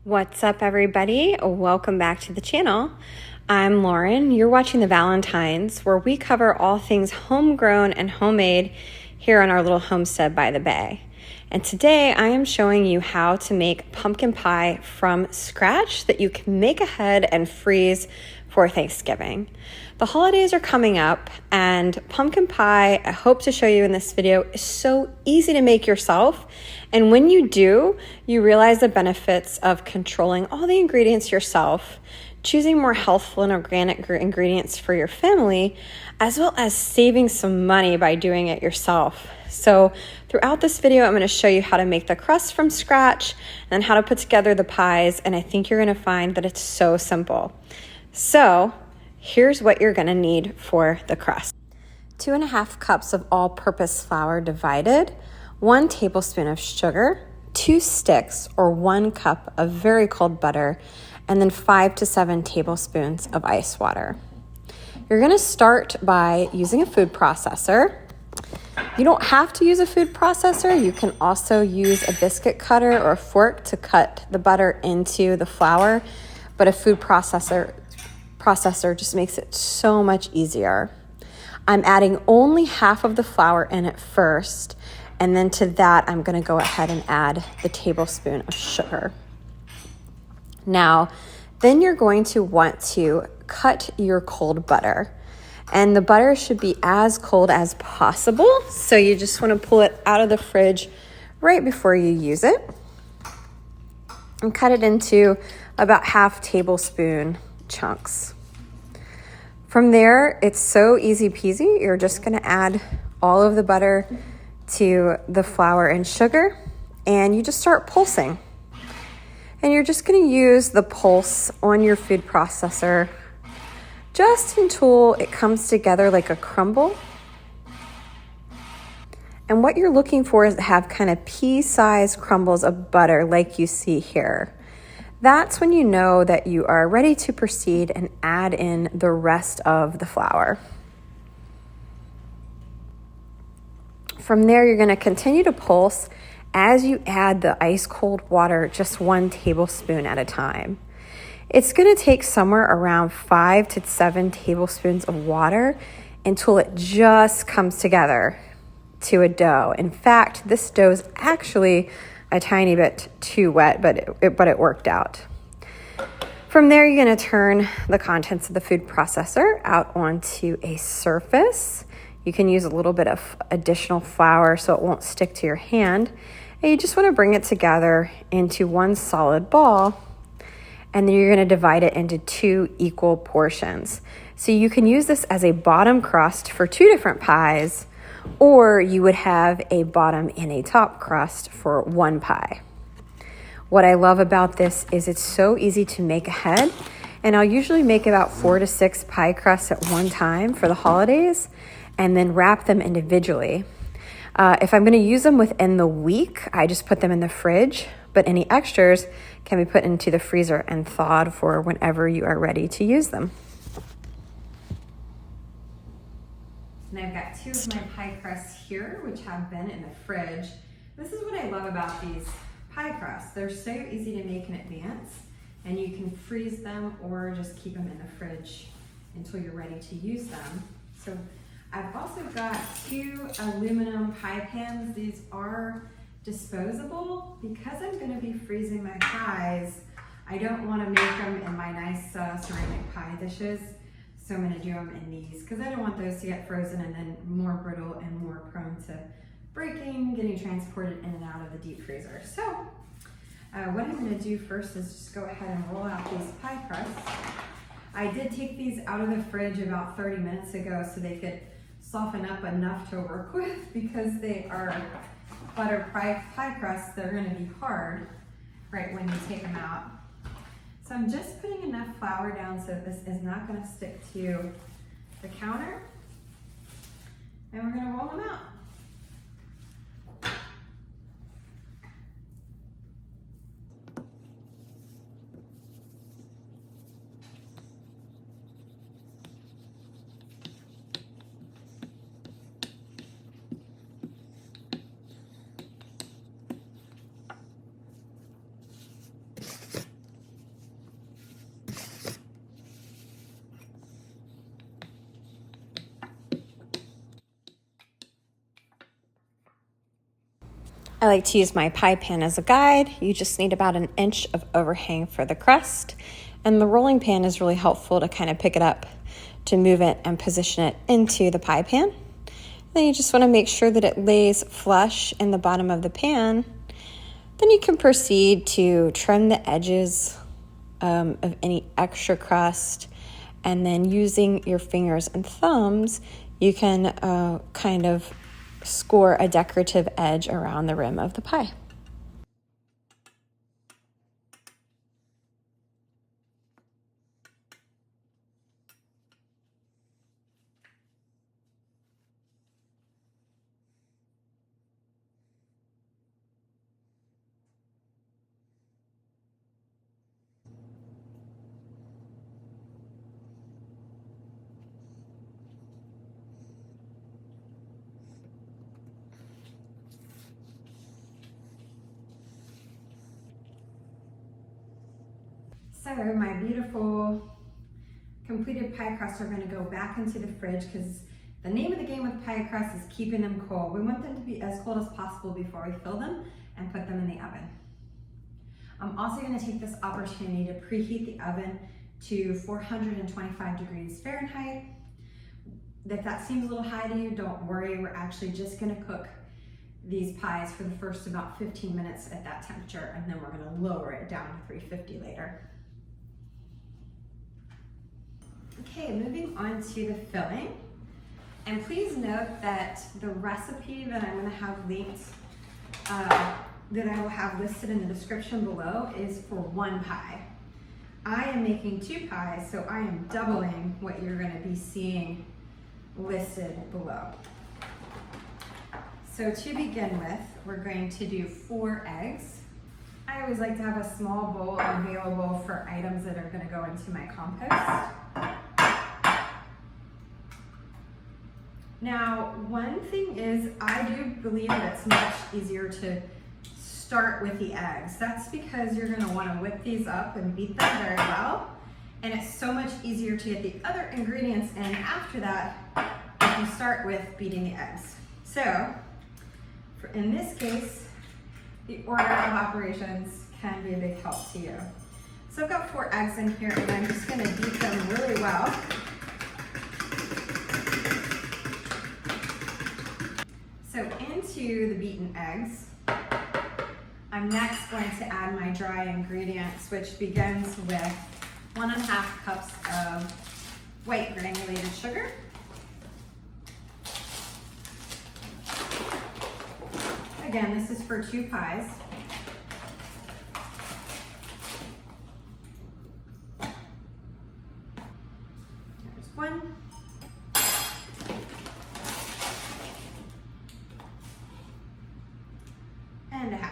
What's up, everybody? Welcome back to the channel. I'm Lauren. You're watching The Valentines, where we cover all things homegrown and homemade here on our little homestead by the bay. And today I am showing you how to make pumpkin pie from scratch that you can make ahead and freeze for Thanksgiving. The holidays are coming up, and pumpkin pie, I hope to show you in this video, is so easy to make yourself. And when you do, you realize the benefits of controlling all the ingredients yourself, choosing more healthful and organic ingredients for your family, as well as saving some money by doing it yourself. So throughout this video, I'm going to show you how to make the crust from scratch and how to put together the pies. And I think you're going to find that it's so simple. So here's what you're going to need for the crust. 2.5 cups of all-purpose flour divided, 1 tablespoon of sugar, 2 sticks or 1 cup of very cold butter, and then 5 to 7 tablespoons of ice water. You're going to start by using a food processor. You don't have to use a food processor. You can also use a biscuit cutter or a fork to cut the butter into the flour, but a food processor just makes it so much easier. I'm adding only half of the flour in at first, and then to that I'm going to go ahead and add the tablespoon of sugar. Now, then you're going to want to cut your cold butter. And the butter should be as cold as possible. So you just want to pull it out of the fridge right before you use it. And cut it into about half tablespoon chunks. From there, it's so easy peasy. You're just going to add all of the butter to the flour and sugar, and you just start pulsing. And you're just going to use the pulse on your food processor just until it comes together like a crumble. And what you're looking for is to have kind of pea-sized crumbles of butter like you see here. That's when you know that you are ready to proceed and add in the rest of the flour. From there, you're going to continue to pulse as you add the ice cold water, just 1 tablespoon at a time. It's going to take somewhere around 5 to 7 tablespoons of water until it just comes together to a dough. In fact, this dough is actually a tiny bit too wet, but it worked out. From there, you're going to turn the contents of the food processor out onto a surface. You can use a little bit of additional flour so it won't stick to your hand. And you just want to bring it together into one solid ball. And then you're going to divide it into 2 equal portions. So you can use this as a bottom crust for 2 different pies, or you would have a bottom and a top crust for 1 pie. What I love about this is it's so easy to make ahead, and I'll usually make about 4 to 6 pie crusts at one time for the holidays, and then wrap them individually. If I'm going to use them within the week, I just put them in the fridge, but any extras can be put into the freezer and thawed for whenever you are ready to use them. And I've got 2 of my pie crusts here, which have been in the fridge. This is what I love about these pie crusts. They're so easy to make in advance, and you can freeze them or just keep them in the fridge until you're ready to use them. So I've also got 2 aluminum pie pans. These are disposable. Because I'm going to be freezing my pies, I don't want to make them in my nice ceramic pie dishes. So I'm going to do them in these because I don't want those to get frozen and then more brittle and more prone to breaking, getting transported in and out of the deep freezer. So what I'm going to do first is just go ahead and roll out these pie crusts. I did take these out of the fridge about 30 minutes ago so they could soften up enough to work with. Because they are butter pie crusts, they're going to be hard right when you take them out. So I'm just putting enough flour down so this is not going to stick to the counter. And we're going to roll them out. I like to use my pie pan as a guide. You just need about an inch of overhang for the crust. And the rolling pin is really helpful to kind of pick it up, to move it and position it into the pie pan. Then you just want to make sure that it lays flush in the bottom of the pan. Then you can proceed to trim the edges of any extra crust. And then using your fingers and thumbs, you can kind of score a decorative edge around the rim of the pie. So my beautiful completed pie crusts are going to go back into the fridge because the name of the game with pie crust is keeping them cold. We want them to be as cold as possible before we fill them and put them in the oven. I'm also going to take this opportunity to preheat the oven to 425 degrees Fahrenheit. If that seems a little high to you, don't worry. We're actually just going to cook these pies for the first about 15 minutes at that temperature, and then we're going to lower it down to 350 later. Okay, moving on to the filling. And please note that the recipe that I'm going to have linked, that I will have listed in the description below, is for one pie. I am making 2 pies, so I am doubling what you're going to be seeing listed below. So to begin with, we're going to do 4 eggs. I always like to have a small bowl available for items that are going to go into my compost. Now, one thing is, I do believe that it's much easier to start with the eggs. That's because you're going to want to whip these up and beat them very well. And it's so much easier to get the other ingredients in after that if you start with beating the eggs. So, in this case, the order of operations can be a big help to you. So I've got 4 eggs in here, and I'm just going to beat them really well. So into the beaten eggs, I'm next going to add my dry ingredients, which begins with 1.5 cups of white granulated sugar, again, this is for 2 pies. There's 1. And 1/2.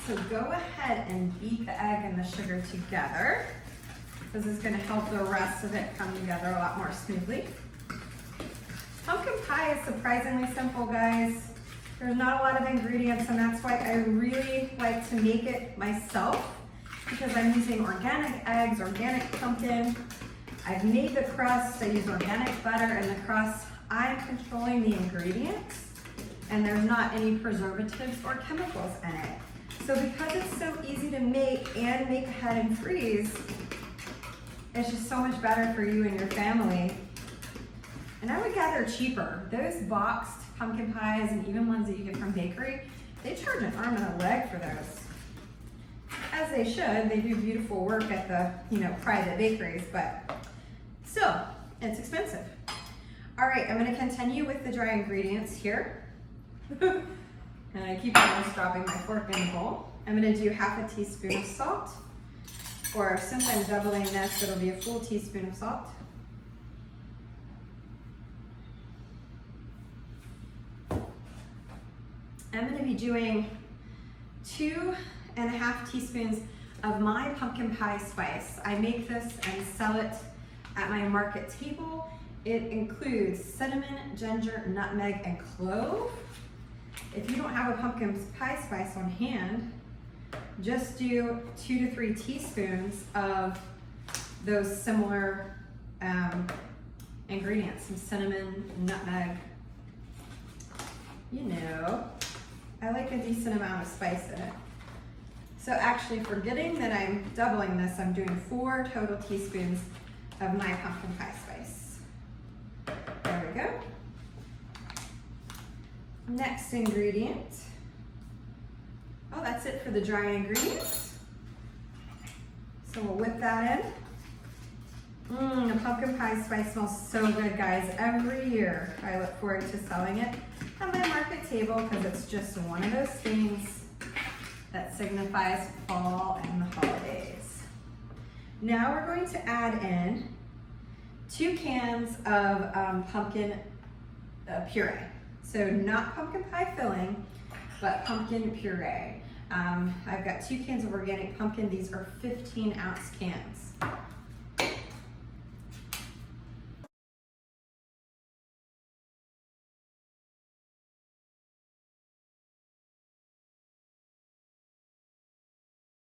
So go ahead and beat the egg and the sugar together. This is going to help the rest of it come together a lot more smoothly. Pumpkin pie is surprisingly simple, guys. There's not a lot of ingredients, and that's why I really like to make it myself, because I'm using organic eggs, organic pumpkin. I've made the crust, I use organic butter in the crust. I'm controlling the ingredients, and there's not any preservatives or chemicals in it. So because it's so easy to make and make ahead and freeze, it's just so much better for you and your family. And I would gather cheaper. Those boxed pumpkin pies and even ones that you get from bakery, they charge an arm and a leg for those. As they should. They do beautiful work at the, private bakeries, but still, it's expensive. All right, I'm gonna continue with the dry ingredients here. And I keep almost dropping my fork in the bowl. I'm gonna do 1/2 teaspoon of salt, or since I'm doubling this, it'll be a full teaspoon of salt. I'm gonna be doing 2.5 teaspoons of my pumpkin pie spice. I make this and sell it at my market table. It includes cinnamon, ginger, nutmeg, and clove. If you don't have a pumpkin pie spice on hand, just do 2 to 3 teaspoons of those similar ingredients, some cinnamon, nutmeg. you know, I like a decent amount of spice in it. So actually, forgetting that I'm doubling this, I'm doing 4 total teaspoons of my pumpkin pie spice. There we go. Next ingredient. Oh, that's it for the dry ingredients. So we'll whip that in. The pumpkin pie spice smells so good, guys. Every year I look forward to selling it at my market table because it's just one of those things that signifies fall and the holidays. Now we're going to add in 2 cans of pumpkin puree. So not pumpkin pie filling, but pumpkin puree. I've got 2 cans of organic pumpkin. These are 15-ounce cans.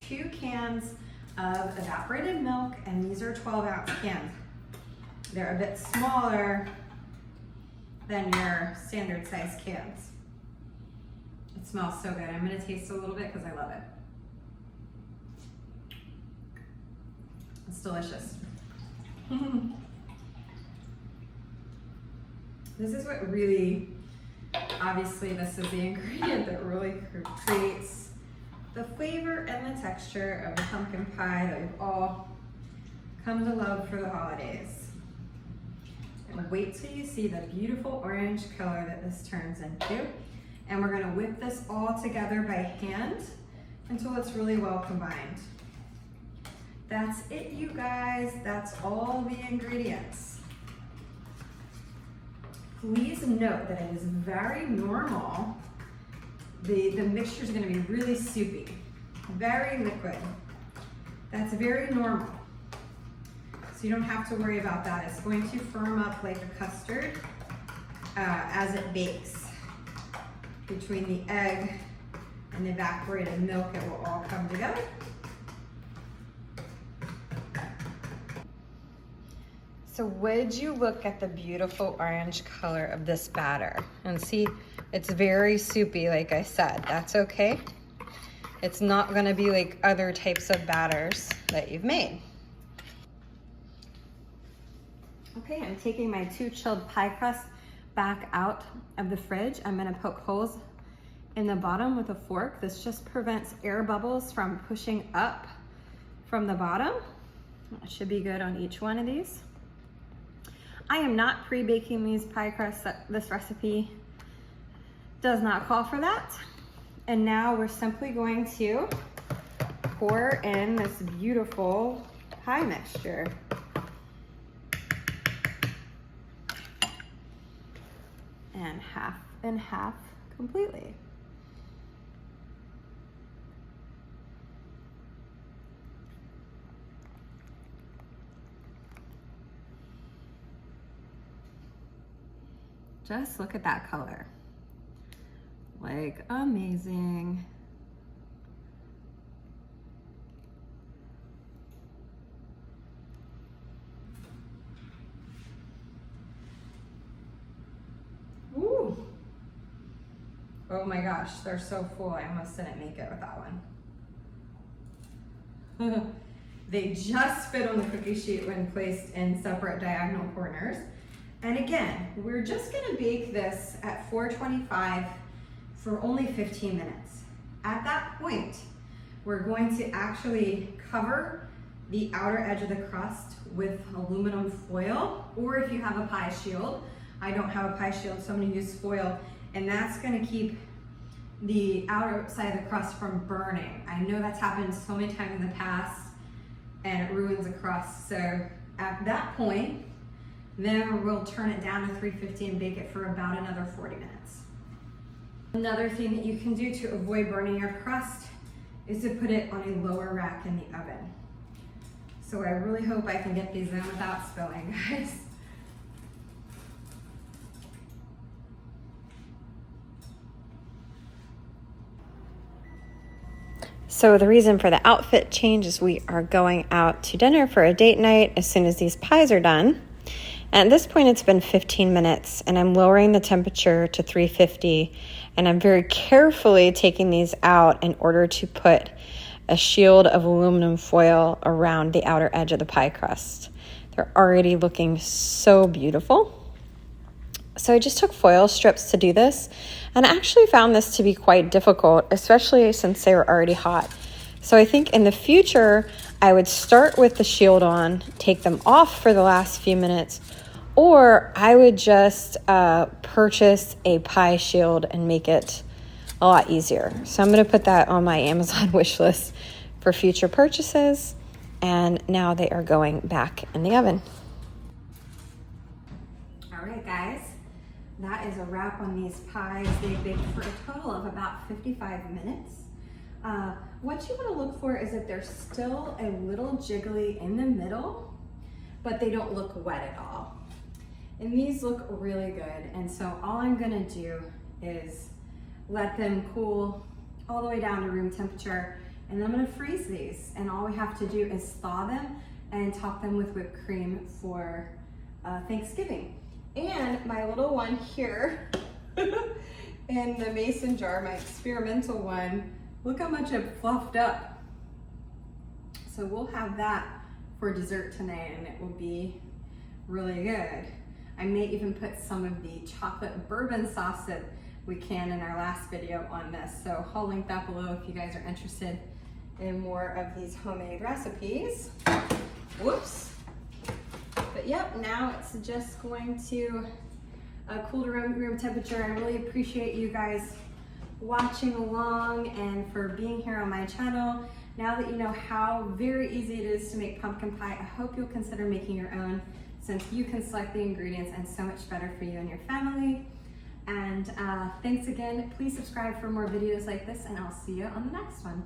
Two cans of evaporated milk, and these are 12-ounce cans. They're a bit smaller than your standard size cans. It smells so good. I'm gonna taste a little bit because I love it. It's delicious. This is what really, obviously this is the ingredient that really creates the flavor and the texture of the pumpkin pie that we've all come to love for the holidays. And wait till you see the beautiful orange color that this turns into. And we're gonna whip this all together by hand until it's really well combined. That's it, you guys. That's all the ingredients. Please note that it is very normal. The mixture is going to be really soupy, very liquid. That's very normal. So you don't have to worry about that. It's going to firm up like a custard as it bakes. Between the egg and the evaporated milk, it will all come together. So would you look at the beautiful orange color of this batter and see it's very soupy, like I said. That's okay. It's not gonna be like other types of batters that you've made. Okay, I'm taking my 2 chilled pie crusts back out of the fridge. I'm gonna poke holes in the bottom with a fork. This just prevents air bubbles from pushing up from the bottom. That should be good on each one of these. I am not pre-baking these pie crusts. This recipe does not call for that. And now we're simply going to pour in this beautiful pie mixture. And half completely. Just look at that color. Like, amazing. Ooh. Oh my gosh, they're so full. I almost didn't make it with that one. They just fit on the cookie sheet when placed in separate diagonal corners. And again, we're just gonna bake this at 425 for only 15 minutes. At that point, we're going to actually cover the outer edge of the crust with aluminum foil, or if you have a pie shield. I don't have a pie shield, so I'm gonna use foil, and that's gonna keep the outer side of the crust from burning. I know that's happened so many times in the past, and it ruins a crust. So at that point, then we'll turn it down to 350 and bake it for about another 40 minutes. Another thing that you can do to avoid burning your crust is to put it on a lower rack in the oven. So I really hope I can get these in without spilling, guys. So the reason for the outfit change is we are going out to dinner for a date night as soon as these pies are done. And at this point, it's been 15 minutes, and I'm lowering the temperature to 350, and I'm very carefully taking these out in order to put a shield of aluminum foil around the outer edge of the pie crust. They're already looking so beautiful. So I just took foil strips to do this, and I actually found this to be quite difficult, especially since they were already hot. So I think in the future, I would start with the shield on, take them off for the last few minutes, or I would just purchase a pie shield and make it a lot easier. So I'm going to put that on my Amazon wish list for future purchases, and now they are going back in the oven. All right, guys. That is a wrap on these pies. They baked for a total of about 55 minutes. What you want to look for is that they're still a little jiggly in the middle, but they don't look wet at all. And these look really good. And so all I'm going to do is let them cool all the way down to room temperature. And then I'm going to freeze these. And all we have to do is thaw them and top them with whipped cream for Thanksgiving. And my little one here in the mason jar, my experimental one, look how much it fluffed up. So we'll have that for dessert tonight, and it will be really good. I may even put some of the chocolate bourbon sauce that we can in our last video on this. So I'll link that below if you guys are interested in more of these homemade recipes. Whoops. But yep, now it's just going to cool to room temperature. I really appreciate you guys watching along and for being here on my channel. Now that you know how very easy it is to make pumpkin pie, I hope you'll consider making your own, since you can select the ingredients and so much better for you and your family. And thanks again. Please subscribe for more videos like this, and I'll see you on the next one.